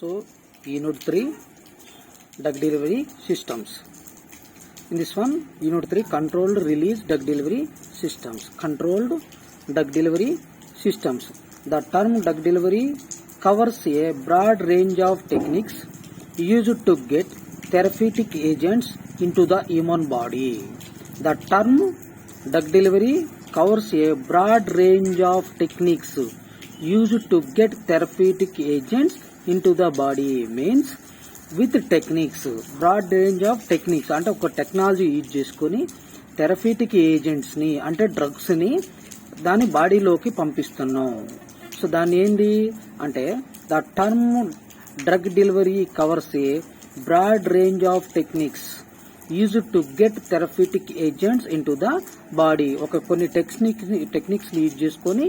So Unit 3 drug delivery systems. In this one, Unit 3 controlled release drug delivery systems. Controlled drug delivery systems. The term drug delivery covers a broad range of techniques used to get therapeutic agents into the human body. The term drug delivery covers a broad range of techniques used to get therapeutic agents into the body. Means with techniques, broad range of techniques అంటే ఒక technology use చేసుకుని therapeutic agents ని అంటే drugs ని దాని బాడీలోకి పంపిస్తున్నాం. So దాన్ని ఏంది అంటే the term drug delivery covers a broad range of techniques used to get therapeutic agents in to the body. ఒక కొన్ని టెక్నిక్స్ యూజ్ చేసుకొని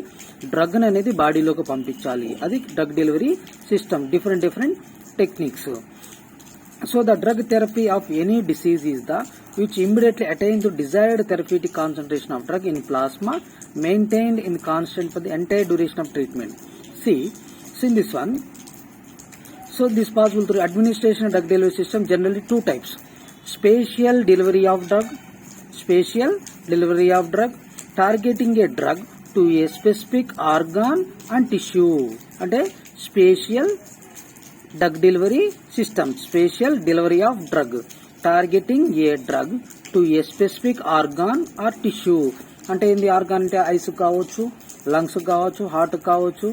డ్రగ్ అనేది బాడీలోకి పంపించాలి. అది drug delivery system. Different techniques. So the drug therapy of any disease is the which immediately attain to desired therapeutic concentration of drug in plasma maintained in constant for the entire duration of treatment. See in this one, so this possible through administration of drug delivery system generally two types: spatial delivery of drug, targeting a drug to a specific organ and tissue. అంటే spatial drug delivery system, spatial delivery of drug, targeting a drug to a specific organ or tissue. అంటే ఏంది organ అంటే ice కావచ్చు, lungs కావచ్చు, heart కావచ్చు,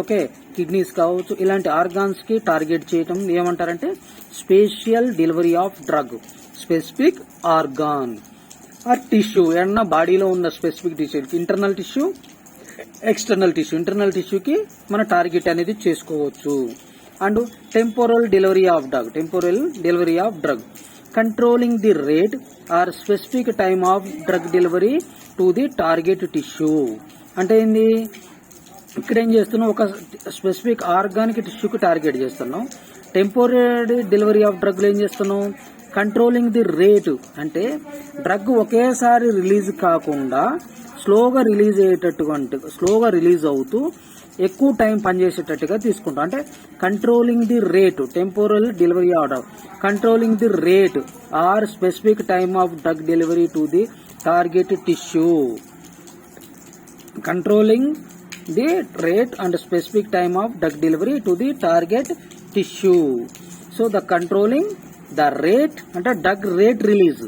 okay, kidneys కావచ్చు. ఇలాంటి organs కి టార్గెట్ చేయటం ఏమంటారంటే spatial delivery of drug. Specific organ or tissue, ఏమన్నా బాడీలో ఉన్న specific tissue, internal tissue, external tissue. Internal టిష్యూకి మన టార్గెట్ అనేది చేసుకోవచ్చు. And temporal delivery of drug, controlling the rate or specific time of drug delivery to the target tissue. అంటే ఏంది, ఇక్కడ ఏం చేస్తున్నాం, ఒక స్పెసిఫిక్ ఆర్గానిక్ టిష్యూకి టార్గెట్ చేస్తున్నాం. టెంపోరరీ డెలివరీ ఆఫ్ డ్రగ్ ఏం చేస్తున్నాం, కంట్రోలింగ్ ది రేటు అంటే డ్రగ్ ఒకేసారి రిలీజ్ కాకుండా స్లోగా రిలీజ్ అవుతూ ఎక్కువ టైం పనిచేసేటట్టుగా తీసుకుంటాం. అంటే controlling the rate, temporal delivery order, controlling the rate or specific time of drug delivery to the target tissue. Controlling the rate and specific time of drug delivery to the target tissue. So the controlling the rate అంటే drug rate release.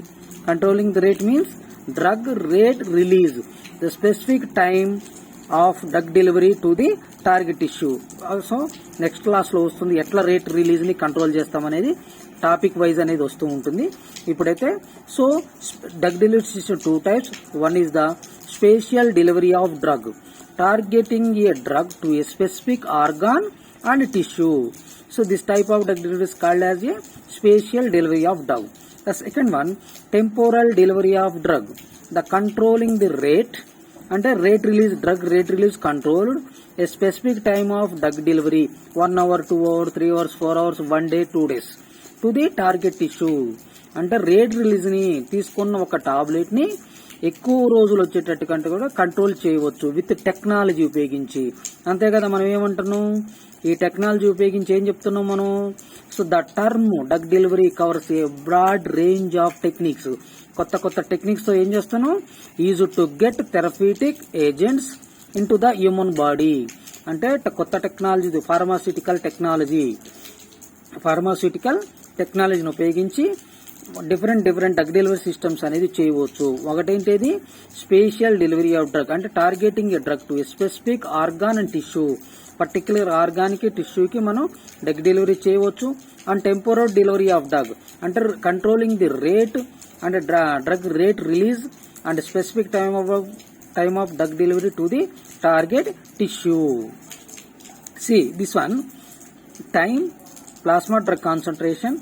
Controlling the rate means drug rate release. The specific time of drug delivery to the target tissue. So next class లో వస్తుంది ఎట్లా rate release ని control చేస్తామనేది, topic wise అనేది వస్తూ ఉంటుంది. ఇప్పుడైతే so drug delivery system two types. One is the spatial delivery of drug, targeting a drug to a specific organ and tissue. So this type of drug delivery is called as a spatial delivery of drug. The second one, temporal delivery of drug, the controlling the rate అంటే rate release, drug rate release controlled A specific time of drug delivery 1 hour, 2 hours, 3 hours, 4 hours, 1 day, 2 days to the target tissue. అంటే rate release ని తీసుకున్న ఒక tablet ని ఎక్కువ రోజులు వచ్చేటట్టు కంటే కూడా కంట్రోల్ చేయవచ్చు విత్ టెక్నాలజీ ఉపయోగించి. అంతే కదా, మనం ఏమంటున్నాం, ఈ టెక్నాలజీ ఉపయోగించి ఏం చెప్తున్నాం మనం. So the term drug delivery covers a broad range of techniques. కొత్త టెక్నిక్స్ తో ఏం చేస్తున్నాం, use to get therapeutic agents in to the human body. అంటే కొత్త టెక్నాలజీ, ఫార్మాస్యూటికల్ టెక్నాలజీని ఉపయోగించి డిఫరెంట్ డ్రగ్ డెలివరీ సిస్టమ్స్ అనేది చేయవచ్చు. ఒకటేంటిది స్పేషియల్ డెలివరీ ఆఫ్ డ్రగ్ అంటే targeting a drug to a specific organ and tissue. Particular organic టిష్యూకి మనం డ్రగ్ డెలివరీ చేయవచ్చు. And temporal delivery of drug అంటే controlling the rate and drug rate release and specific time of drug delivery to the target tissue. See this one, time plasma drug concentration,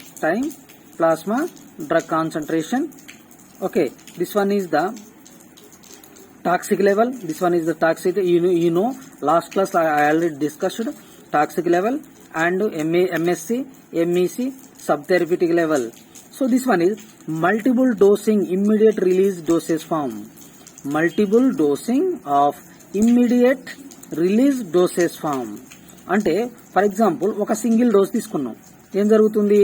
okay, this one is the toxic level, this one is the toxic, you know last class I already discussed toxic level and MSC, MEC, subtherapeutic level. So this one is multiple dosing immediate release dosage form, multiple dosing of immediate release dosage form. అంటే for example ఒక single dose తీసుకున్నాం, ఏం జరుగుతుంది,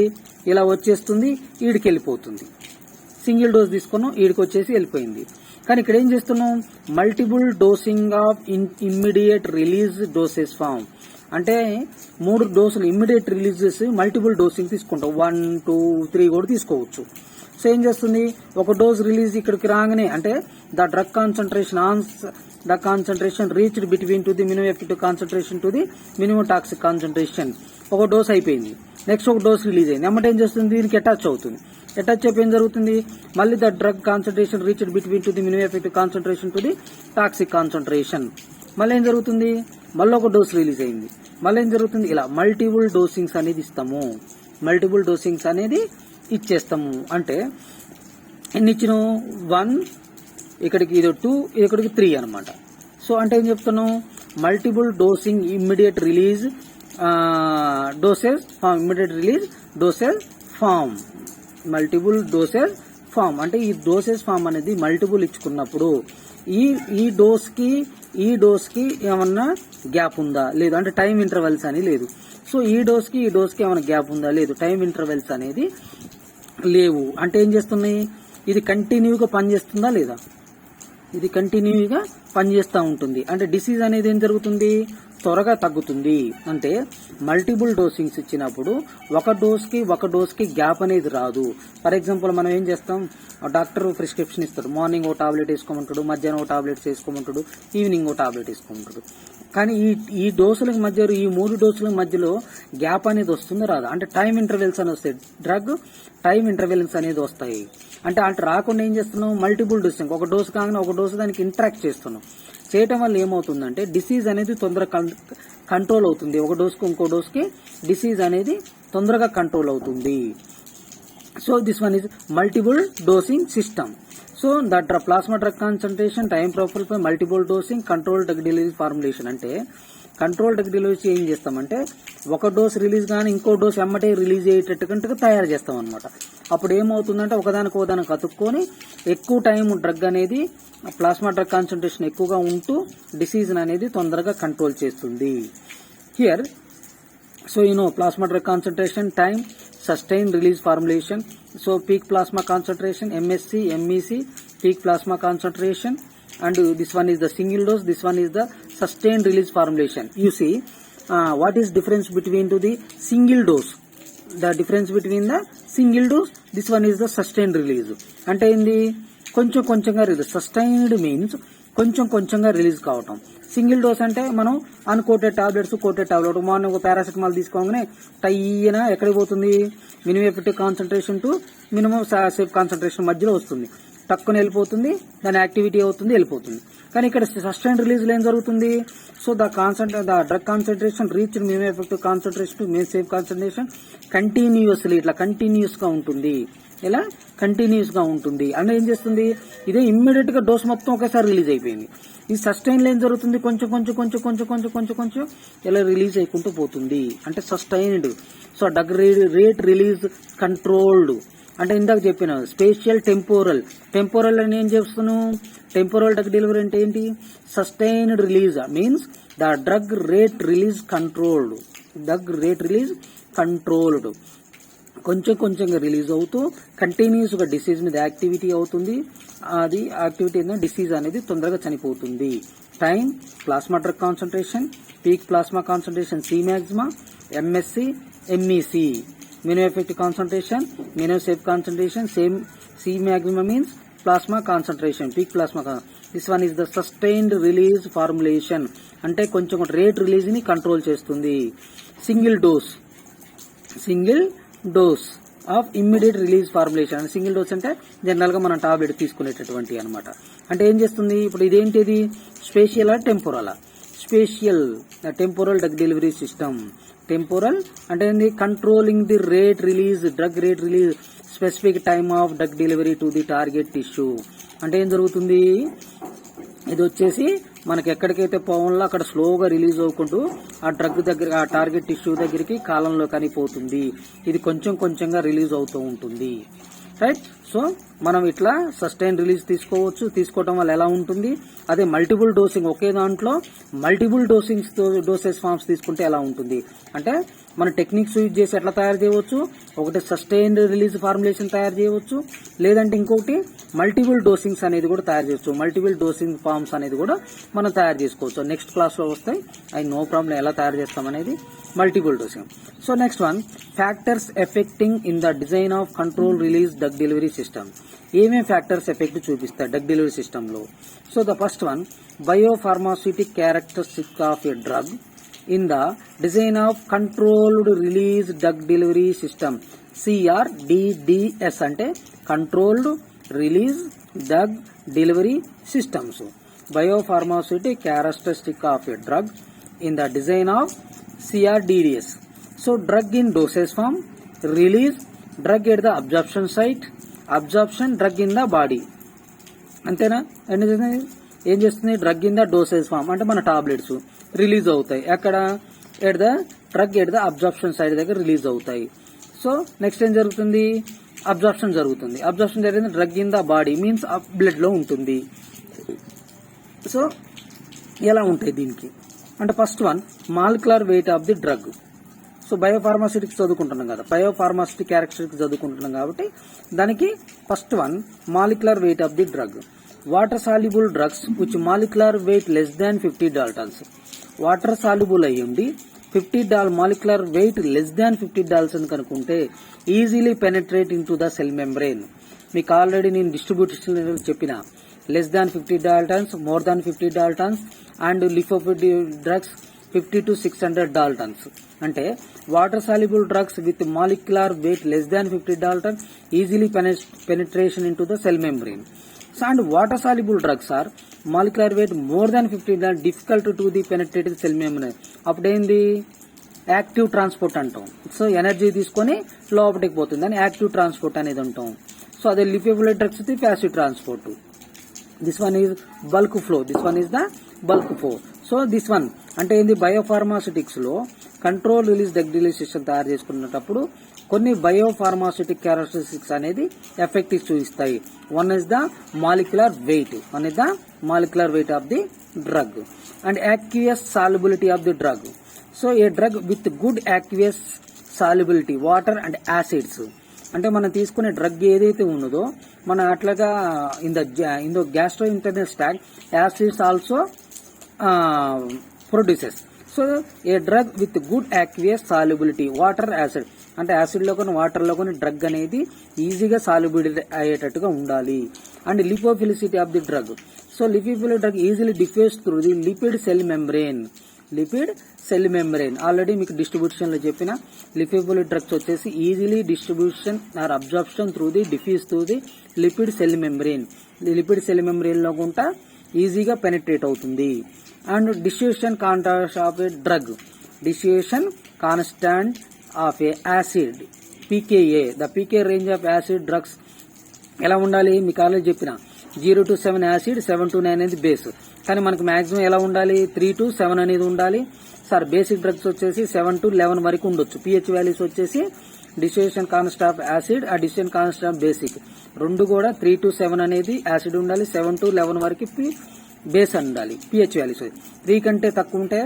ఇలా వచ్చేస్తుంది, ఈడికి వెళ్ళిపోతుంది. Single dose తీసుకున్నాం, ఈడికి వచ్చేసి వెళ్ళిపోయింది. కానీ ఇక్కడ ఏం చేస్తున్నాం, multiple dosing of immediate release doses form. అంటే 3 డోసులు ఇమ్మీడియట్ రిలీజెస్ మల్టిపుల్ డోసింగ్ తీసుకుంటాం, 1, 2, 3 కూడా తీసుకోవచ్చు. సో ఏం చేస్తుంది, ఒక డోస్ రిలీజ్ ఇక్కడికి రాగానే అంటే the drug concentration reached between to the minimum effective concentration to the minimum toxic concentration. ఒక డోస్ అయిపోయింది, నెక్స్ట్ ఒక డోస్ రిలీజ్ అయింది, ఎమ్మటే ఏం చేస్తుంది, దీనికి అటాచ్ అవుతుంది. అటాచ్ అయిపోయి ఏం జరుగుతుంది, మళ్ళీ the drug concentration reached between to the minimum effective concentration to the toxic concentration. మళ్ళీ ఏం జరుగుతుంది, మళ్ళీ ఒక డోస్ రిలీజ్ అయింది, మళ్ళీ ఏం జరుగుతుంది, ఇలా మల్టిపుల్ డోసింగ్స్ అనేది ఇస్తాము, మల్టిపుల్ డోసింగ్స్ అనేది ఇచ్చేస్తాము. అంటే ఎన్ని ఇచ్చినాం, 1, ఇక్కడికి ఇది 2, ఇక్కడికి 3 అనమాట. సో అంటే ఏం చెప్తున్నాం, multiple dosing immediate release doses form, immediate release doses form, multiple doses form. అంటే ఈ డోసెస్ ఫామ్ అనేది మల్టిపుల్ ఇచ్చుకున్నప్పుడు ఈ డోస్ కి ఏమన్నా గ్యాప్ ఉందా లేదు, అంటే టైం ఇంటర్వెల్స్ అని లేదు. సో ఈ డోస్ కి ఏమైనా గ్యాప్ ఉందా లేదు, టైం ఇంటర్వెల్స్ అనేది లేవు. అంటే ఏం చేస్తున్నాయి, ఇది కంటిన్యూగా పనిచేస్తుందా లేదా, ఇది కంటిన్యూగా పనిచేస్తూ ఉంటుంది. అంటే డిసీజ్ అనేది ఏం జరుగుతుంది, త్వరగా తగ్గుతుంది. అంటే మల్టిపుల్ డోసింగ్స్ ఇచ్చినప్పుడు ఒక డోస్ కి గ్యాప్ అనేది రాదు. ఫర్ ఎగ్జాంపుల్ మనం ఏం చేస్తాం, డాక్టర్ ప్రిస్క్రిప్షన్ ఇస్తాడు, మార్నింగ్ ఓ టాబ్లెట్ వేసుకోమంటాడు, మధ్యాహ్నం ఓ టాబ్లెట్స్ వేసుకోమంటాడు, ఈవినింగ్ ఓ టాబ్లెట్ వేసుకోమంటాడు. కానీ ఈ డోసులకు మధ్య, ఈ 3 డోసుల మధ్యలో గ్యాప్ అనేది వస్తుందో రాదా, అంటే టైం ఇంటర్వెల్స్ అని వస్తాయి, డ్రగ్ టైం ఇంటర్వెల్స్ అనేది వస్తాయి. అంటే రాకుండా ఏం చేస్తున్నాం, మల్టిపుల్ డోసింగ్, ఒక డోసు కాగానే ఒక డోసు దానికి ఇంటరాక్ట్ చేస్తున్నాం. చేయటం వల్ల ఏమవుతుందంటే డిసీజ్ అనేది తొందరగా కంట్రోల్ అవుతుంది, ఒక డోసుకి ఇంకో డోసుకి డిసీజ్ అనేది తొందరగా కంట్రోల్ అవుతుంది. So this one is multiple dosing system. So the plasma drug concentration time profile పై multiple dosing control drug delivery formulation. అంటే కంట్రోల్ డ్రగ్ డెలివరీ ఏం చేస్తామంటే ఒక డోస్ రిలీజ్ కానీ ఇంకో డోస్ ఎమ్మటే రిలీజ్ అయ్యేటట్టుగా తయారు చేస్తాం అనమాట. అప్పుడు ఏమవుతుందంటే ఒకదానికి అతుక్కొని ఎక్కువ టైం డ్రగ్ అనేది ప్లాస్మా డ్రగ్ కాన్సన్ట్రేషన్ ఎక్కువగా ఉంటూ డిసీజ్ అనేది తొందరగా కంట్రోల్ చేస్తుంది. Here so plasma drug concentration, time, sustained release formulation. So peak plasma concentration, MSC, MEC, peak plasma concentration, and this one is the single dose, this one is the sustained release formulation. You see what is difference between to the single dose, the difference between the single dose, this one is the sustained release. అంటే ఏంది, కొంచెంగా release. Sustained means కొంచెంగా release కావటం. Single dose అంటే మనం uncoated tablets, coated tablet, morning ఒక paracetamol తీసుకోగానే టైన ఎక్కడికి పోతుంది, minimum effective concentration to minimum safe concentration మధ్యలో వస్తుంది, టక్కున వెళ్ళిపోతుంది, దాని యాక్టివిటీ అవుతుంది, వెళ్ళిపోతుంది. కానీ ఇక్కడ సస్టైన్ రిలీజ్ లో ఏం జరుగుతుంది, so the drug concentration reach minimum effective concentration to minimum safe concentration continuously, ఇట్లా కంటిన్యూస్ గా ఉంటుంది, ఇలా కంటిన్యూస్ గా ఉంటుంది. అంటే ఏం చేస్తుంది, ఇదే ఇమ్మీడియట్ గా డోస్ మొత్తం ఒకేసారి రిలీజ్ అయిపోయింది. ఈ సస్టైన్ లో ఏం జరుగుతుంది, కొంచెం ఇలా రిలీజ్ అయికుంటూ పోతుంది, అంటే sustained. So drug rate release controlled. అంటే ఇందాక చెప్పిన స్పేషియల్ టెంపోరల్ అని ఏం చేస్తున్నాను, టెంపోరల్ డ్రగ్ డెలివరీ అంటే ఏంటి, sustained release means the drug rate release controlled, కొంచెంగా రిలీజ్ అవుతూ కంటిన్యూస్ గా డిసీజ్ మీద యాక్టివిటీ అవుతుంది. అది యాక్టివిటీ డిసీజ్ అనేది తొందరగా చనిపోతుంది. Time, plasma drug concentration, peak plasma concentration C maxima, MSC, MEC, minimum effective concentration, minimum safe concentration, same C maxima means plasma concentration, peak plasma. This one is the sustained release formulation. అంటే కొంచెం rate release ని control చేస్తుంది. Single dose of immediate release formulation. Single dose అంటే general గా మనం tablet తీసుకునేటటువంటి అనమాట. అంటే ఏం చేస్తుంది, ఇప్పుడు ఇదేంటిది, spatial temporal drug delivery system. Temporal అంటే ఏంది, controlling the drug rate release specific time of drug delivery to the target tissue. అంటే ఏం జరుగుతుంది, ఇది వచ్చేసి మనకి ఎక్కడికైతే పోవాలో అక్కడ స్లోగా రిలీజ్ అవ్వకుండా ఆ డ్రగ్ దగ్గర, ఆ టార్గెట్ టిష్యూ దగ్గరికి కాలంలో కనిపోతుంది. ఇది కొంచెంగా రిలీజ్ అవుతూ ఉంటుంది, రైట్. సో మనం ఇట్లా సస్టైన్ రిలీజ్ తీసుకోవటం వల్ల ఎలా ఉంటుంది, అదే మల్టిపుల్ డోసింగ్ ఒకే దాంట్లో మల్టిపుల్ డోసేజ్ ఫార్మ్స్ తీసుకుంటే ఎలా ఉంటుంది అంటే మన టెక్నిక్స్ యూజ్ చేసి ఎట్లా తయారు చేయవచ్చు, ఒకటి సస్టైన్డ్ రిలీజ్ ఫార్ములేషన్ తయారు చేయవచ్చు, లేదంటే ఇంకొకటి మల్టిపుల్ డోసింగ్స్ అనేది కూడా తయారు చేయవచ్చు, మల్టిపుల్ డోసింగ్ ఫార్మ్స్ అనేది కూడా మనం తయారు చేసుకోవచ్చు. నెక్స్ట్ క్లాస్ లో వస్తాయి అవి, నో ప్రాబ్లం ఎలా తయారు చేస్తాం అనేది multiple dosing. So next one, factors affecting in the design of control release drug delivery system. ఏమేమి ఫ్యాక్టర్స్ ఎఫెక్ట్ చూపిస్తాయి డ్రగ్ డెలివరీ సిస్టమ్ లో? So the first one, biopharmaceutic characteristic of a drug in the design of controlled release drug delivery system. CRDDS అంటే controlled release drug delivery systems. Biopharmaceutic characteristic of a drug in the design of CRDDS. So drug in dosage form, release drug at the absorption site, absorption drug in the body. అంతేనా? ఏం చేస్తుంది, drug in the dosage form అంటే మన tablets release అవుతాయి ఎక్కడ, at the drug at the absorption side దగ్గర release అవుతాయి. So next ఏం జరుగుతుంది, అబ్జార్ప్షన్ జరుగుతుంది. అబ్జార్ప్షన్ జరిగింది drug in the body means blood లో ఉంటుంది. సో ఎలా ఉంటాయి దీనికి అంటే first one, molecular weight of the drug. So biopharmaceutics చదువుకుంటున్నాం కదా, బయోఫార్మాస్యూటిక్ క్యారెక్టరిస్టిక్స్ చదువుకుంటున్నాం కాబట్టి దానికి first one, molecular weight of the drug. Water soluble drugs which molecular weight less than 50 daltons. Water soluble అయ్యండి 50 molecular weight less than 50 daltons కనుకుంటే easily penetrate in to the cell membrane. మీకు already నేను distribution చెప్పిన, less than 50 daltons, more than 50 daltons and lipophilic drugs 50 to 600 daltons. అంటే water soluble drugs with molecular weight less than 50 daltons easily penetration in to the cell membrane. And water soluble drugs are molecular weight more than 50 daltons difficult to the penetrate cell membrane. అప్పుడేంది, active transport అంటాం. So energy తీసుకొని లోపలికి పోతుంది అని active transport అనేది అంటాం. So అదే lipophilic drugs the passive transport. This one is bulk flow, this one is the bulk flow. So this one అంటే ఏంది, బయోఫార్మాస్యూటిక్స్ లో control release drug delivery system తయారు చేసుకున్నప్పుడు కొన్ని బయోఫార్మాస్యూటిక్ క్యారెక్టరిస్టిక్స్ అనేది ఎఫెక్టివ్ చూపిస్తాయి. One is the molecular weight, one is the molecular weight of the drug and aqueous solubility of the drug. So a drug with good aqueous solubility, water and acids అంటే మనం తీసుకునే drug ఏదైతే ఉన్నదో మన అట్లాగా in the gastro internal stock acids also produces. So a drug with good aqueous solubility, water acid అంటే acid లో కొన్ని వాటర్ లో కొన్ని డ్రగ్ అనేది ఈజీగా సాల్యుబిలిటీ అయ్యేటట్టుగా ఉండాలి. And lipophilicity of the drug. So lipophilic drug easily diffuse through the lipid cell membrane. Lipid cell membrane already మీకు డిస్ట్రిబ్యూషన్ లో చెప్పిన, లిపోఫిలిక్ డ్రగ్స్ వచ్చేసి easily distribution or absorption through the diffuse through the lipid cell membrane. Lipid cell membrane లో గుంటా ఈజీగా penetrate అవుతుంది. And distribution constant of a drug, distribution constant of a acid pKa. The pK range of acid drugs ఎలా ఉండాలి మీకు already చెప్పిన, 0 to 7 acid, 7 to 9 అనేది base. కానీ మనకు మాక్సిమం ఎలా ఉండాలి, 3 to 7 అనేది ఉండాలి. సార్ బేసిక్ డ్రగ్స్ వచ్చేసి 7 to 11 వరకు ఉండొచ్చు. pH వాల్యూస్ వచ్చేసి డిస్టిబ్యూషన్ కాన్స్టాంట్ ఆఫ్ యాసిడ్, ఆ డిస్టిబ్యూషన్ కాన్స్టాంట్ ఆఫ్ బేసిక్ రెండు కూడా 3 to 7 అనేది యాసిడ్ ఉండాలి, 7 to 11 వరకు బేస్ ఉండాలి. pH వాల్యూస్ 3 కంటే తక్కువ ఉంటే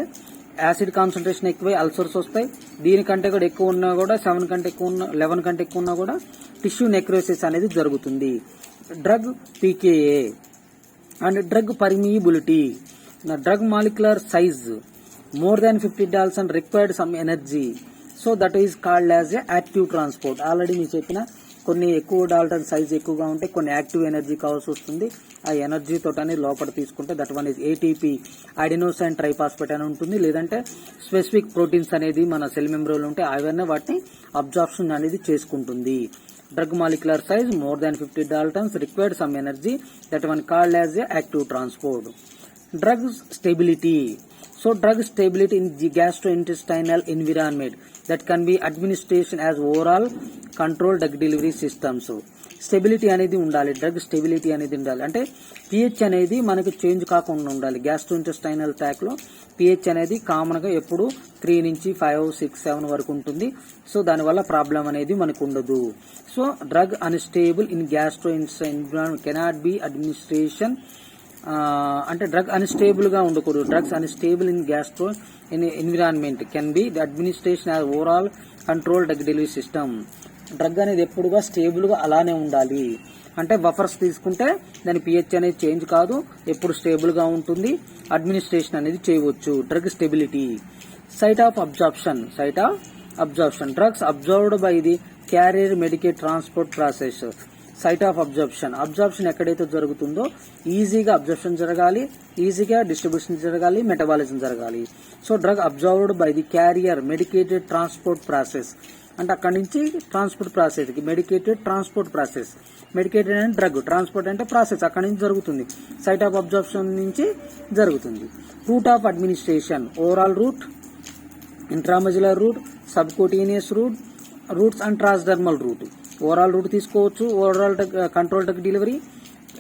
యాసిడ్ కాన్సన్ట్రేషన్ ఎక్కువై అల్సర్స్ వస్తాయి. దీనికంటే కూడా ఎక్కువ ఉన్నా కూడా 7 కంటే ఎక్కువ ఉన్న 11 కంటే ఎక్కువ ఉన్నా కూడా టిష్యూ నెక్రోసిస్ అనేది జరుగుతుంది. Drug pKa and drug permeability. Drug molecular size more than 50 Dalton's required some energy. So that is called as a active transport. Already మీకు చెప్పిన, కొన్ని ఎక్కువ డాల్టన్ సైజ్ ఎక్కువగా ఉంటే కొన్ని యాక్టివ్ ఎనర్జీ కావాల్సి వస్తుంది. ఆ ఎనర్జీ తోటని లోపల తీసుకుంటే that one is ATP, అడినోసైన్ triphosphate అని ఉంటుంది. లేదంటే స్పెసిఫిక్ ప్రోటీన్స్ అనేది మన సెల్ మెంబ్రెయిన్ ఉంటే అవన్నీ వాటిని అబ్జార్ప్షన్ అనేది చేసుకుంటుంది. Drug molecular size more than 50 Dalton's required some energy, that one called as a active transport. Drug stability. So drug stability in the gastrointestinal environment that can be administration as oral control drug delivery systems. Stability అనేది ఉండాలి, drug stability అనేది ఉండాలి. అంటే pH అనేది మనకి change కాకుండా ఉండాలి. Gastrointestinal track లో పిహెచ్ అనేది కామన్ గా ఎప్పుడు 3 నుంచి 5, 6, 7 వరకు ఉంటుంది. సో దానివల్ల ప్రాబ్లం అనేది మనకు ఉండదు. So drug unstable in gastrointestinal cannot be administration, అంటే డ్రగ్ అన్స్టేబుల్ గా ఉండకూడదు. Drugs unstable in gastro environment can be the administration as overall control drug delivery system. Drug అనేది ఎప్పుడుగా స్టేబుల్ గా అలానే ఉండాలి. అంటే బఫర్స్ తీసుకుంటే దాని పిహెచ్ అనేది చేంజ్ కాదు, ఎప్పుడు స్టేబుల్ గా ఉంటుంది. అడ్మినిస్ట్రేషన్ అనేది చేయవచ్చు. Drug stability. Site of absorption. Drugs absorbed by the carrier mediated transport process. Site of absorption ఎక్కడైతే జరుగుతుందో ఈజీగా అబ్జార్ప్షన్ జరగాలి, ఈజీగా డిస్ట్రిబ్యూషన్ జరగాలి, మెటబాలిజం జరగాలి. So drug absorbed by the carrier medicated transport process, అంటే అక్కడి నుంచి ట్రాన్స్పోర్ట్ ప్రాసెస్ కి మెడికేటెడ్ ట్రాన్స్పోర్ట్ ప్రాసెస్. మెడికేటెడ్ అంటే డ్రగ్, ట్రాన్స్పోర్ట్ అంటే ప్రాసెస్ అక్కడి నుంచి జరుగుతుంది. సైట్ ఆఫ్ అబ్జార్ప్షన్ నుంచి జరుగుతుంది. Route of administration. Oral route, intramuscular route, subcutaneous routes and transdermal route. Oral route తీసుకోవచ్చు, oral control drug delivery.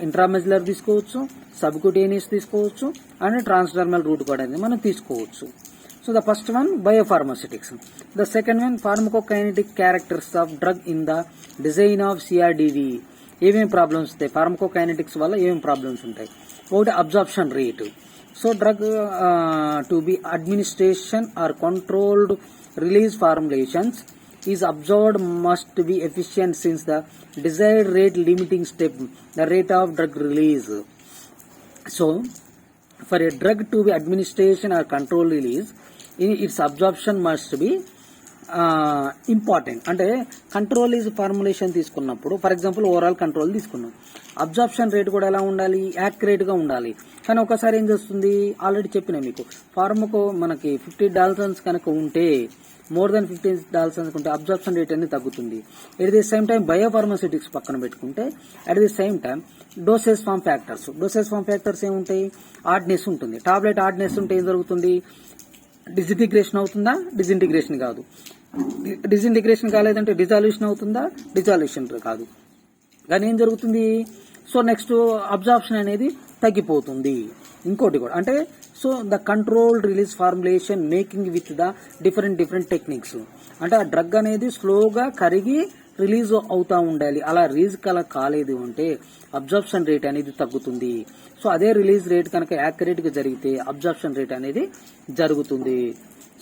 Intramuscular తీసుకోవచ్చు, సబ్కోటీనియస్ తీసుకోవచ్చు, అండ్ ట్రాన్స్డర్మల్ రూట్ కూడా మనం తీసుకోవచ్చు. So the first one, biopharmaceutics. The second one, pharmacokinetic characters of drug in the design of CRDV. ఏమేమి problems ఉంటాయి pharmacokinetics వల్ల, ఏమేమి ప్రాబ్లమ్స్ ఉంటాయి? ఒకటి absorption rate. So drug to be administration or controlled release formulations is absorbed must be efficient since the desired rate limiting step, the rate of drug release. So for a drug to be administration or control release, its absorption must be important. అంటే control is formulation తీసుకున్నప్పుడు, for example overall control తీసుకున్నాం, absorption rate కూడా ఎలా ఉండాలి? Accurate గా ఉండాలి. కానీ ఒకసారి ఏం చేస్తుంది, ఆల్రెడీ చెప్పిన మీకు, ఫార్మకో మనకి 50 డాల్టన్స్ కనుక ఉంటే, మోర్ దాన్ 50 డాల్టన్స్ ఉంటే అబ్జార్ప్షన్ రేట్ అనేది తగ్గుతుంది. At the same time biopharmaceutics పక్కన పెట్టుకుంటే, at the same time dosage form factors ఏముంటాయి? ఆడ్నెస్ ఉంటుంది. టాబ్లెట్ ఆడ్నెస్ ఉంటే ఏం జరుగుతుంది? డిజింటిగ్రేషన్ అవుతుందా? డిజింటిగ్రేషన్ కాదు. డిజింటిగ్రేషన్ కాలేదంటే డిజాల్యూషన్ అవుతుందా? డిజాల్యూషన్ కాదు. కానీ ఏం జరుగుతుంది? సో నెక్స్ట్ అబ్జార్ప్షన్ అనేది తగ్గిపోతుంది. ఇంకోటి కూడా అంటే, so the control release formulation making with the different techniques. అంటే ఆ డ్రగ్ అనేది స్లోగా కరిగి రిలీజ్ అవుతా ఉండాలి. అలా రిలీజ్ కాలేదు అంటే అబ్జార్ప్షన్ రేట్ అనేది తగ్గుతుంది. సో అదే రిలీజ్ రేట్ కనుక యాక్యురేట్ గా జరిగితే అబ్జార్ప్షన్ రేట్ అనేది జరుగుతుంది.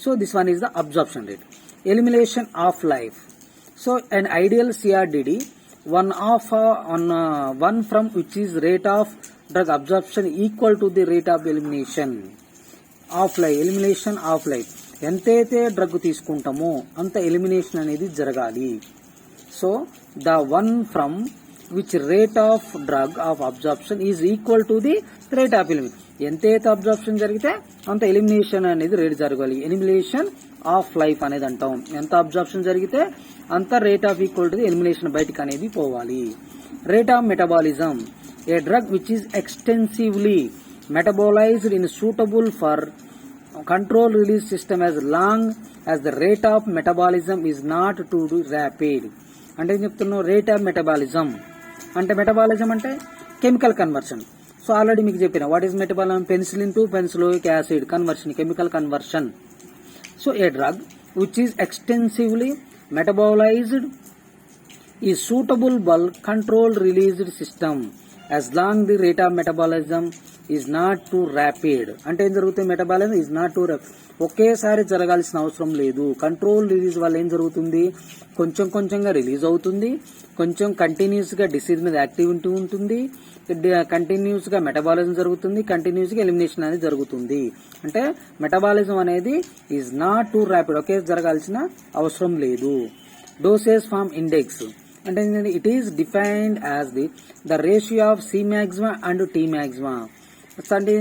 So this one is the absorption rate. Elimination of life. So an ideal CRDD one from which is rate of drug absorption equal to the rate of elimination of life. ఎంతైతే drug తీసుకుంటామో అంత elimination అనేది జరగాలి. So the one from which rate of drug of absorption is equal to the rate of elimination. ఎంతైతే absorption జరిగితే అంత elimination అనేది rate జరగాలి. ఎలిమినేషన్ ఆఫ్ లైఫ్ అనేది అంటాం. ఎంత అబ్జార్ప్షన్ జరిగితే అంత rate of equal to the elimination బయటికి అనేది పోవాలి. Rate of metabolism. A drug which is extensively metabolized in suitable for control release system as long as the rate of metabolism is not too rapid. అంటే ఏం చెప్తున్నాం? Rate of metabolism అంటే, metabolism అంటే chemical conversion. So already మీకు చెప్పిన what is metabolism? Penicillin to penicilloic acid conversion, chemical conversion. So a drug which is extensively metabolized is suitable bulk control released system as long the rate of metabolism is not too rapid. అంటే ఏం జరుగుతుంది? Metabolism is not too rapid. ఒకేసారి జరగాల్సిన అవసరం లేదు. Control release వల్ల ఏం జరుగుతుంది? కొంచెంగా రిలీజ్ అవుతుంది, కొంచెం కంటిన్యూస్ గా డిసీజ్ మీద యాక్టివిటీ ఉంటుంది, కంటిన్యూస్ గా మెటబాలిజం జరుగుతుంది, కంటిన్యూస్ గా ఎలిమినేషన్ అనేది జరుగుతుంది. అంటే మెటబాలిజం అనేది is not too rapid, okay జరగాల్సిన అవసరం లేదు. డోసేజ్ ఫార్మ్ ఇండెక్స్ అంటే it is defined as the ratio of C maxima and T maxima. అంటే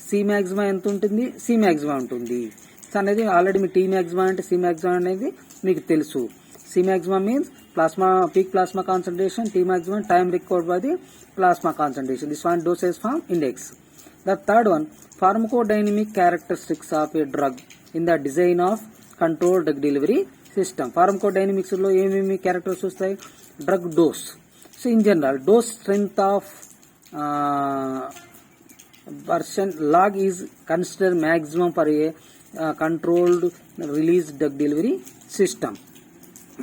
సి మ్యాక్సిమా ఎంత ఉంటుంది? సి మ్యాక్సిమా ఉంటుంది అనేది ఆల్రెడీ మీ టీ మ్యాక్సిమా అంటే సి మ్యాక్సిమా అనేది మీకు తెలుసు. C maxima means plasma peak plasma concentration, T maxima time required by the plasma concentration. This one dosage form index. The third one, pharmacodynamic characteristics of a drug in the design of controlled drug delivery system. Pharmacodynamics లో ఏమేమి characters వస్తాయి? Drug dose. So in general dose strength of percent log is considered maximum for a controlled release drug delivery system.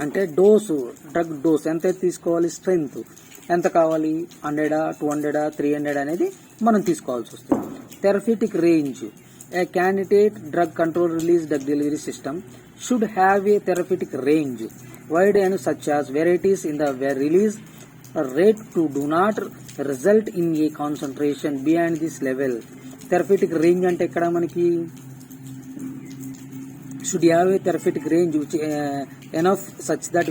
అంటే dose drug dose ఎంత తీసుకోవాలి, strength ఎంత కావాలి, 100, 200, 300 అనేది మనం తీసుకోవాల్సి వస్తుంది. Therapeutic range, A candidate drug control release drug delivery system should have a therapeutic range wide and such as varieties in the release rate to do not result in a concentration beyond this level. Therapeutic range అంటే ఇక్కడ మనకి should have a therapeutic range which enough such that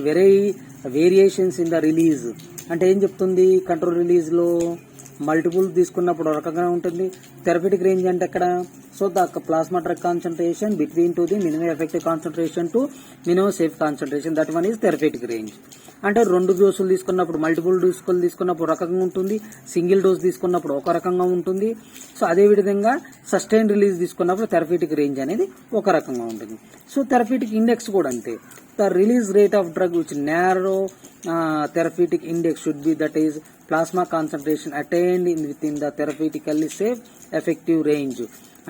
variations in the release. అంటే ఏం చెప్తుంది, control release లో multiple తీసుకున్నప్పుడు ఒక రకంగా ఉంటుంది. థెరప్యూటిక్ రేంజ్ అంటే ఎక్కడ, so the plasma drug concentration between to the minimum effective concentration to minimum safe concentration, that one is therapeutic range. అంటే 2 డోసులు తీసుకున్నప్పుడు, మల్టిపుల్ డోసులు తీసుకున్నప్పుడు రకంగా ఉంటుంది, సింగిల్ డోస్ తీసుకున్నప్పుడు ఒక రకంగా ఉంటుంది. సో అదే విధంగా సస్టైన్ రిలీజ్ తీసుకున్నప్పుడు థెరప్యూటిక్ రేంజ్ అనేది ఒక రకంగా ఉంటుంది. సో థెరప్యూటిక్ ఇండెక్స్ కూడా అంతే. The release rate of drug which narrow therapeutic index should be, that is plasma concentration attained within the therapeutically safe effective range.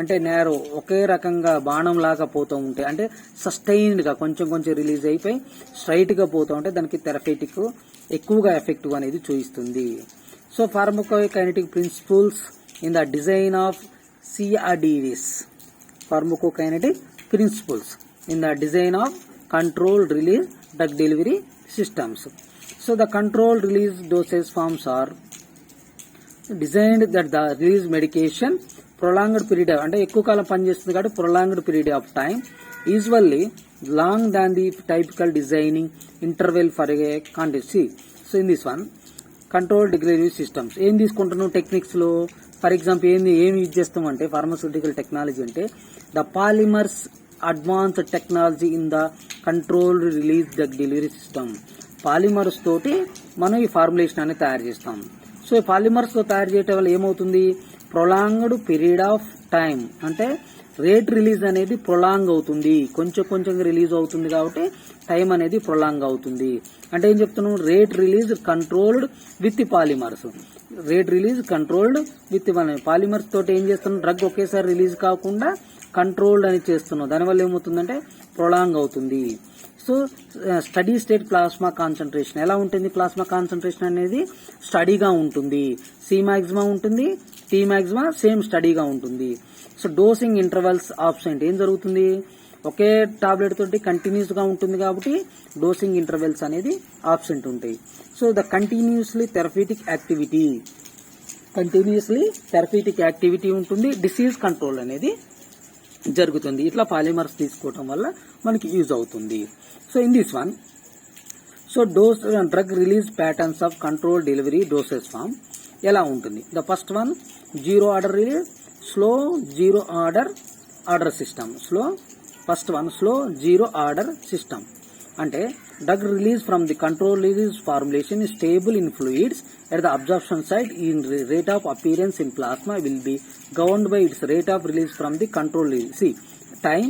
అంటే నేరో ఒకే రకంగా బాణం లాగా పోతూ ఉంటే, అంటే సస్టైన్డ్ గా కొంచెం కొంచెం రిలీజ్ అయిపోయి స్ట్రైట్ గా పోతూ ఉంటే దానికి థెరప్యూటిక్ ఎక్కువగా ఎఫెక్టివ్ అనేది చూపిస్తుంది. So pharmacokinetic principles in the design of CRDS, pharmacokinetic principles in the design of controlled release drug delivery systems. So the controlled release dosage forms are designed that the release medication prolonged period of, అంటే ఎక్కువ కాలం పనిచేస్తుంది కాబట్టి prolonged period of time, usually long than the typical designing interval for a condition. So in this one controlled delivery systems ఏం తీసుకుంటున్నాం techniques లో, for example ఏమి use చేస్తాం అంటే ఫార్మాస్యూటికల్ టెక్నాలజీ అంటే the polymers advanced technology in the controlled release drug delivery system. Polymers తోటి మనం ఈ ఫార్ములేషన్ అనేది తయారు చేస్తాం. సో ఈ పాలిమర్స్ తో తయారు చేయటం వల్ల ఏమవుతుంది, ప్రొలాంగ్డ్ పీరియడ్ ఆఫ్ టైం, అంటే రేట్ రిలీజ్ అనేది ప్రొలాంగ్ అవుతుంది, కొంచెం కొంచెంగా రిలీజ్ అవుతుంది కాబట్టి టైం అనేది ప్రొలాంగ్ అవుతుంది. అంటే ఏం చెప్తున్నాం, rate release controlled with polymers, rate release controlled with polymers తోటి ఏం చేస్తున్నాం, డ్రగ్ ఒకేసారి రిలీజ్ కాకుండా కంట్రోల్డ్ అని చేస్తున్నాం. దానివల్ల ఏమవుతుందంటే ప్రొలాంగ్ అవుతుంది. So steady state plasma concentration ఎలా ఉంటుంది, ప్లాస్మా కాన్సన్ట్రేషన్ అనేది స్టడీగా ఉంటుంది, సి మాక్సిమా ఉంటుంది, టీ మాక్సిమా సేమ్ స్టడీగా ఉంటుంది. సో డోసింగ్ ఇంటర్వల్స్ ఆబ్సెంట్, ఏం జరుగుతుంది, ఒకే టాబ్లెట్ తోటి కంటిన్యూస్ గా ఉంటుంది కాబట్టి డోసింగ్ ఇంటర్వెల్స్ అనేది ఆబ్సెంట్ ఉంటాయి. So the continuously therapeutic activity ఉంటుంది, డిసీజ్ కంట్రోల్ అనేది జరుగుతుంది. ఇట్లా పాలిమర్స్ తీసుకోవటం వల్ల మనకి యూజ్ అవుతుంది. So in this one, so dose drug release patterns of control delivery doses form ఎలా ఉంటుంది. The first one zero order release, slow zero order system. First one slow zero order system అంటే drug release from the control release formulation is stable in fluids at the absorption site. In rate of appearance in plasma will be governed by its rate of release from the control release. See time,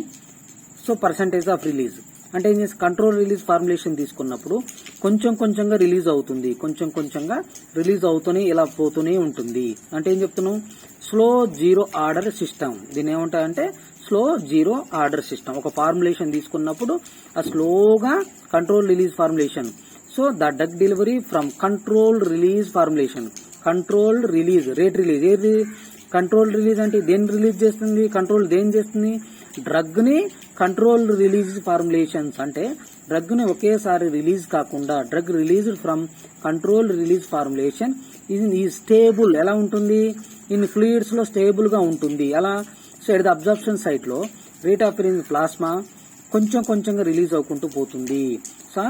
so percentage of release. అంటే ఏం చేసి control release formulation తీసుకున్నప్పుడు కొంచెం కొంచెంగా release అవుతుంది, కొంచెం కొంచెంగా release అవుతూనే ఇలా పోతూనే ఉంటుంది. అంటే ఏం చెప్తున్నాం, స్లో జీరో ఆర్డర్ సిస్టమ్. దీని ఏమంటారంటే స్లో జీరో ఆర్డర్ సిస్టమ్. ఒక ఫార్ములేషన్ తీసుకున్నప్పుడు ఆ స్లోగా control release formulation. So the drug delivery from control release formulation, controlled release, rate release. ఏది కంట్రోల్ రిలీజ్ అంటే దేన్ని రిలీజ్ చేస్తుంది, కంట్రోల్ దేని చేస్తుంది, డ్రగ్ ని కంట్రోల్ రిలీజ్ ఫార్ములేషన్స్. అంటే డ్రగ్ ని ఒకేసారి రిలీజ్ కాకుండా drug released from control release formulation ఇది స్టేబుల్ ఎలా ఉంటుంది, ఇన్ ఫ్లూయిడ్స్ లో స్టేబుల్ గా ఉంటుంది. అలా so at the absorption site లో రేట్ ఆఫ్ రిలీజ్ ప్లాస్మా కొంచెం కొంచెంగా రిలీజ్ అవుకుంటూ పోతుంది. So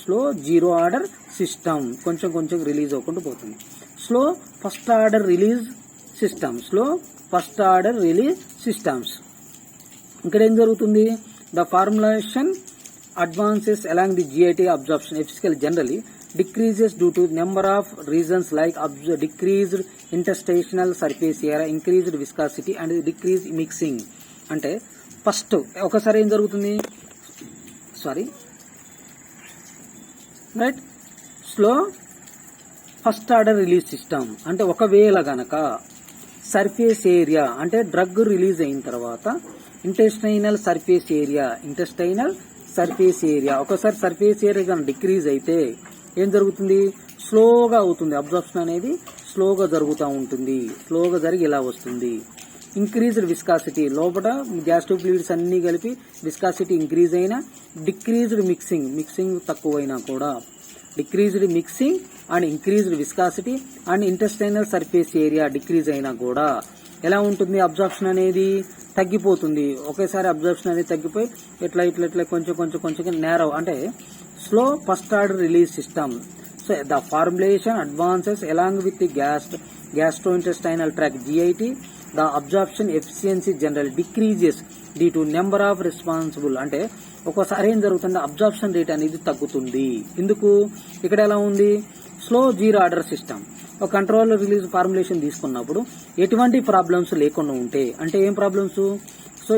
slow zero order system, కొంచెం కొంచెం రిలీజ్ అవుకుంటూ పోతుంది. Slow first order release systems. ఇక్కడ ఏం జరుగుతుంది, the formulation advances along the GIT absorption. Efficacy generally decreases due to number of reasons like decreased interstitial surface area, increased viscosity and decreased mixing. అంటే first ఒకసారి ఏం జరుగుతుంది, right, slow first order release system అంటే ఒకవేళ గనక surface area అంటే drug release అయిన తర్వాత ఇంటెస్టైనల్ సర్ఫేస్ ఏరియా ఒకసారి సర్ఫేస్ ఏరియా కానీ డిక్రీజ్ అయితే ఏం జరుగుతుంది, స్లోగా అవుతుంది, అబ్జార్ప్షన్ అనేది స్లోగా జరుగుతూ ఉంటుంది, స్లోగా జరిగి ఇలా వస్తుంది. ఇంక్రీజ్డ్ విస్కాసిటీ, లోపల గ్యాస్ట్రిక్ ఫ్లూయిడ్స్ అన్ని కలిపి విస్కాసిటీ ఇంక్రీజ్ అయినా, డిక్రీజ్డ్ మిక్సింగ్ తక్కువైనా కూడా, decreased mixing and increased viscosity and intestinal surface area decrease అయినా కూడా ఎలా ఉంటుంది, అబ్జార్ప్షన్ అనేది తగ్గిపోతుంది. ఒకేసారి అబ్జార్ప్షన్ అనేది తగ్గిపోయి ఇట్లా కొంచెం నేరో అంటే slow first order release system. So the formulation advances along with the gastrointestinal tract GIT, the absorption efficiency generally decreases due to number of responsible. అంటే ఒక్కోసారి ఏం జరుగుతుంది, అబ్జార్ప్షన్ రేట్ అనేది తగ్గుతుంది. ఎందుకు, ఇక్కడ ఎలా ఉంది, స్లో జీరో ఆర్డర్ సిస్టమ్. ఒక కంట్రోల్ రిలీజ్ ఫార్ములేషన్ తీసుకున్నప్పుడు ఎటువంటి ప్రాబ్లమ్స్ లేకుండా ఉంటే, అంటే ఏం problems, so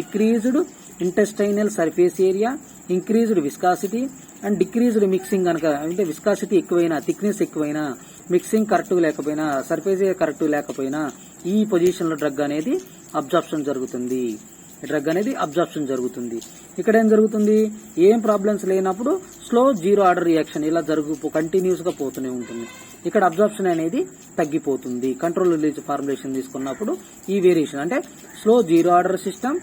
decreased intestinal surface area, increased viscosity and decreased mixing కనుక, అంటే విస్కాసిటీ ఎక్కువైనా, థిక్నెస్ ఎక్కువైనా, మిక్సింగ్ కరెక్ట్ లేకపోయినా, సర్ఫేస్ ఏరియా కరెక్ట్ లేకపోయినా ఈ పొజిషన్ లో డ్రగ్ అనేది అబ్జార్ప్షన్ జరుగుతుంది. ఇక్కడ ఏం జరుగుతుంది, ఏం ప్రాబ్లమ్స్ లేనప్పుడు స్లో జీరో ఆర్డర్ రియాక్షన్ ఇలా కంటిన్యూస్ గా పోతూనే ఉంటుంది. ఇక్కడ అబ్జార్ప్షన్ అనేది తగ్గిపోతుంది. కంట్రోల్ రిలీజ్ ఫార్ములేషన్ తీసుకున్నప్పుడు ఈ వేరియేషన్ అంటే slow zero order system,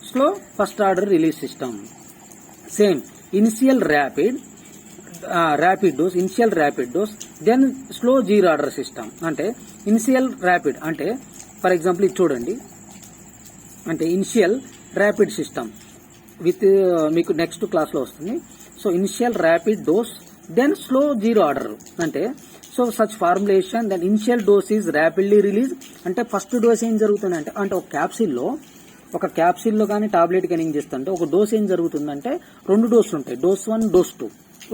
slow first order release system. Same initial rapid dose then slow zero order system. అంటే ఇనిషియల్ ర్యాపిడ్ అంటే ఫర్ ఎగ్జాంపుల్ ఇది చూడండి, అంటే ఇనిషియల్ ర్యాపిడ్ సిస్టమ్ విత్ మీకు నెక్స్ట్ క్లాస్ లో వస్తుంది. So initial rapid dose then slow zero order అంటే so such formulation then initial dose is rapidly release. అంటే ఫస్ట్ డోస్ ఏం జరుగుతుంది అంటే ఒక క్యాప్సిల్లో కానీ టాబ్లెట్ కానీ ఏం చేస్తుంటే ఒక డోస్ ఏం జరుగుతుందంటే 2 డోసులు ఉంటాయి, డోస్ 1 డోస్ 2,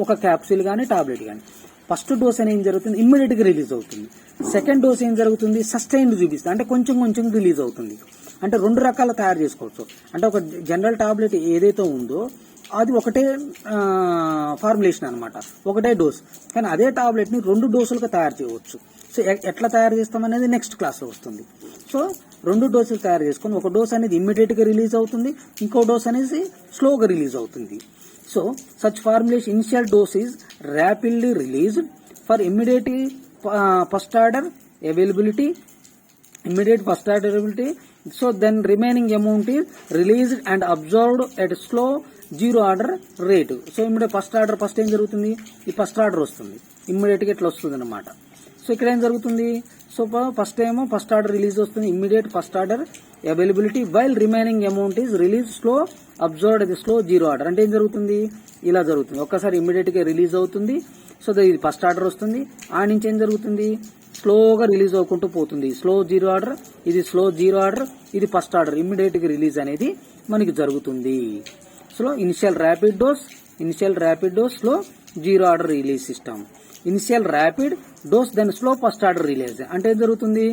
ఒక క్యాప్సిల్ కానీ టాబ్లెట్ కానీ. ఫస్ట్ డోస్ అని ఏం జరుగుతుంది, ఇమ్మీడియట్ గా రిలీజ్ అవుతుంది. సెకండ్ డోస్ ఏం జరుగుతుంది, సస్టైన్డ్ చూపిస్తుంది, అంటే కొంచెం రిలీజ్ అవుతుంది. అంటే 2 రకాల తయారు చేసుకోవచ్చు. అంటే ఒక జనరల్ టాబ్లెట్ ఏదైతే ఉందో అది ఒకటే ఫార్ములేషన్ అనమాట, ఒకటే డోస్, కానీ అదే టాబ్లెట్ ని 2 డోసులుగా తయారు చేయవచ్చు. సో ఎట్లా తయారు చేస్తామనేది నెక్స్ట్ క్లాస్ లో వస్తుంది. సో 2 డోసులు తయారు చేసుకుని ఒక డోస్ అనేది ఇమ్మీడియట్ గా రిలీజ్ అవుతుంది, ఇంకో డోస్ అనేది స్లోగా రిలీజ్ అవుతుంది. So such formulation initial dose is rapidly released for immediate first order availability. So then remaining amount is released and absorbed at slow zero order rate. So immediate first ఏం జరుగుతుంది, ఈ first order వస్తుంది, immediate గా ఇట్లా వస్తుంది అనమాట. So ఇక్కడ ఏం జరుగుతుంది, సో ఫస్ట్ ఏమో ఫస్ట్ ఆర్డర్ రిలీజ్ వస్తుంది, immediate first order availability, while remaining amount is release slow observed అది స్లో జీరో ఆర్డర్. అంటే ఏం జరుగుతుంది, ఇలా జరుగుతుంది, ఒక్కసారి ఇమ్మీడియట్ గా రిలీజ్ అవుతుంది. సో ఇది ఫస్ట్ ఆర్డర్ వస్తుంది, ఆ నుంచి ఏం జరుగుతుంది, స్లోగా రిలీజ్ అవ్వకుంటూ పోతుంది. స్లో జీరో ఆర్డర్, ఇది స్లో జీరో ఆర్డర్, ఇది ఫస్ట్ ఆర్డర్, ఇమ్మీడియట్ గా రిలీజ్ అనేది మనకి జరుగుతుంది. So initial rapid dose slow zero order release system. Initial rapid dose then slow first order release. అంటే ఏం జరుగుతుంది,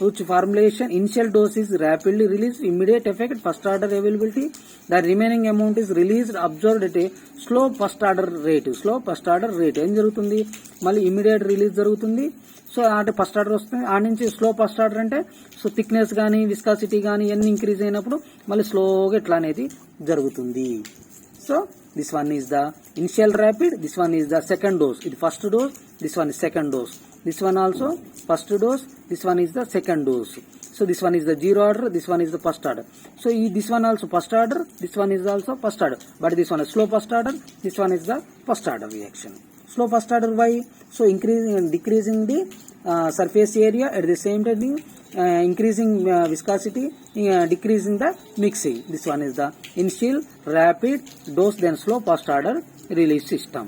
which formulation initial dose is rapidly released, immediate effect, first order availability, the remaining amount is released absorbed at a slow first order rate. ఏం జరుగుతుంది, మళ్ళీ immediate release జరుగుతుంది. So అంటే first order వస్తుంది, ఆ నుంచి స్లో ఫస్ట్ ఆర్డర్ అంటే so thickness కానీ విస్కాసిటీ కానీ ఇవన్నీ ఇంక్రీజ్ అయినప్పుడు మళ్ళీ స్లోగా ఇట్లా అనేది జరుగుతుంది. So this one is the initial rapid, this one is the second dose, ఇది first dose, this one is second dose, this one also first dose, this one is the second dose. So this one is the zero order, this one is the first order. So this one also first order, this one is also first order, but this one is slow first order, this one is the first order reaction. Slow first order, why? So increasing and decreasing the surface area, at the same time increasing viscosity, decreasing the mixing. This one is the initial rapid dose then slow first order release system.